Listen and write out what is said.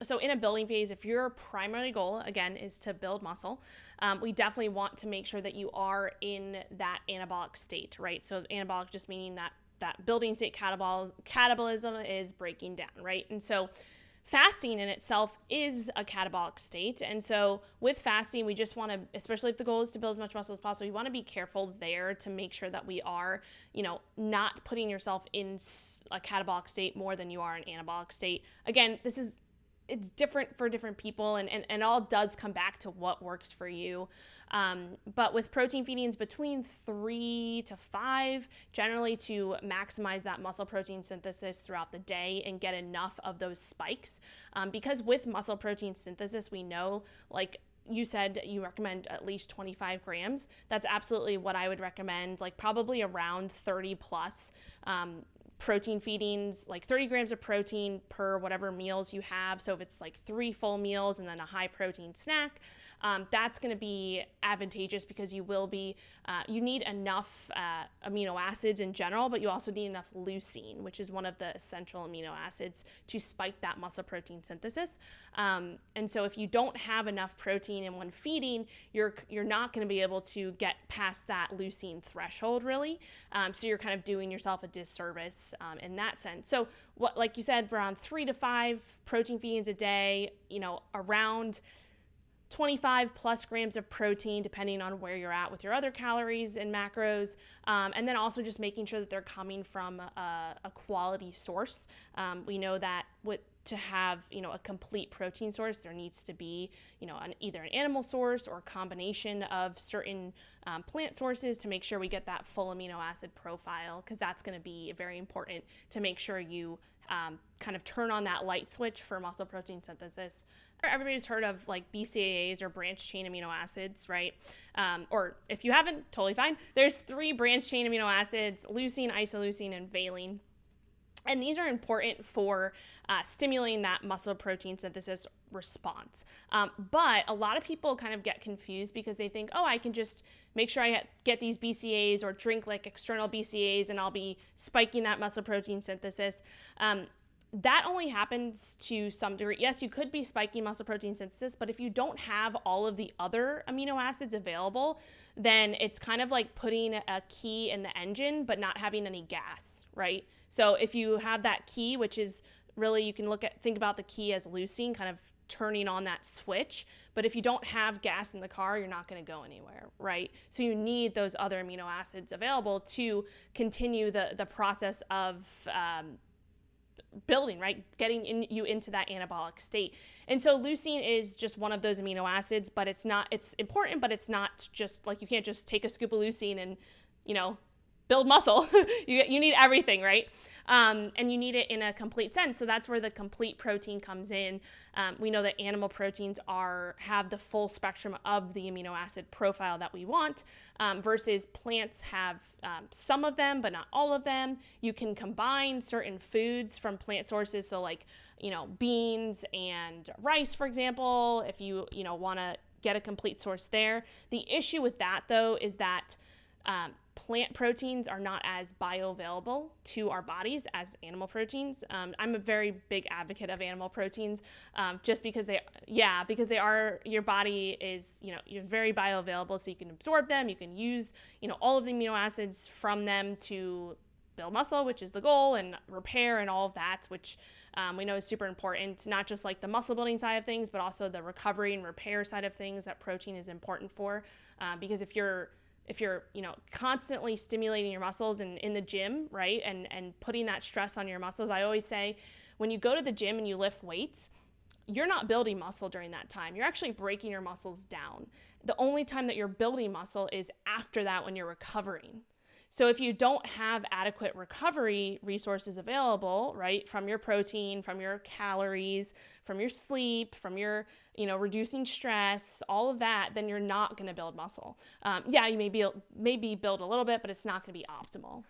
So in a building phase, if your primary goal, again, is to build muscle, we definitely want to make sure that you are in that anabolic state, right? So anabolic just meaning that building state catabolism is breaking down, right? And so fasting in itself is a catabolic state. And so with fasting, we just want to, especially if the goal is to build as much muscle as possible, we want to be careful there to make sure that we are, not putting yourself in a catabolic state more than you are an anabolic state. Again, it's different for different people, and all does come back to what works for you. But with protein feedings between 3 to 5, generally to maximize that muscle protein synthesis throughout the day and get enough of those spikes. Because with muscle protein synthesis, we know, like you said, you recommend at least 25 grams. That's absolutely what I would recommend, like probably around 30 plus. Protein feedings, like 30 grams of protein per whatever meals you have. So if it's like 3 full meals and then a high protein snack, that's going to be advantageous because you need enough amino acids in general, but you also need enough leucine, which is one of the essential amino acids to spike that muscle protein synthesis. And so if you don't have enough protein in one feeding, you're not going to be able to get past that leucine threshold, really. So you're kind of doing yourself a disservice in that sense. So what, like you said, around 3 to 5 protein feedings a day, around 25 plus grams of protein, depending on where you're at with your other calories and macros. And then also just making sure that they're coming from a quality source. We know that to have, a complete protein source, there needs to be, either an animal source or a combination of certain plant sources to make sure we get that full amino acid profile, because that's going to be very important to make sure you kind of turn on that light switch for muscle protein synthesis. Everybody's heard of like BCAAs or branched chain amino acids, right? Or if you haven't, totally fine. There's 3 branched chain amino acids: leucine, isoleucine, and valine. And these are important for stimulating that muscle protein synthesis response. But a lot of people kind of get confused because they think, I can just make sure I get these BCAAs or drink like external BCAAs and I'll be spiking that muscle protein synthesis. That only happens to some degree. Yes, you could be spiking muscle protein synthesis, but if you don't have all of the other amino acids available, then it's kind of like putting a key in the engine, but not having any gas, right? So if you have that key, which is really, you can think about the key as leucine, kind of turning on that switch. But if you don't have gas in the car, you're not going to go anywhere, right? So you need those other amino acids available to continue the process of building, right? Getting you into that anabolic state. And so leucine is just one of those amino acids, but it's important, but it's not just like, you can't just take a scoop of leucine and, build muscle. you need everything, right? And you need it in a complete sense. So that's where the complete protein comes in. We know that animal proteins have the full spectrum of the amino acid profile that we want, versus plants have some of them, but not all of them. You can combine certain foods from plant sources. So like, beans and rice, for example, if you want to get a complete source there. The issue with that, though, is that plant proteins are not as bioavailable to our bodies as animal proteins. I'm a very big advocate of animal proteins, just because your body is, you're very bioavailable, so you can absorb them, you can use, all of the amino acids from them to build muscle, which is the goal, and repair and all of that, which we know is super important, not just like the muscle building side of things, but also the recovery and repair side of things that protein is important for, because if you're constantly stimulating your muscles and in the gym, right, and putting that stress on your muscles, I always say, when you go to the gym and you lift weights, you're not building muscle during that time. You're actually breaking your muscles down. The only time that you're building muscle is after that, when you're recovering. So if you don't have adequate recovery resources available, right, from your protein, from your calories, from your sleep, from your, reducing stress, all of that, then you're not going to build muscle. You maybe build a little bit, but it's not going to be optimal.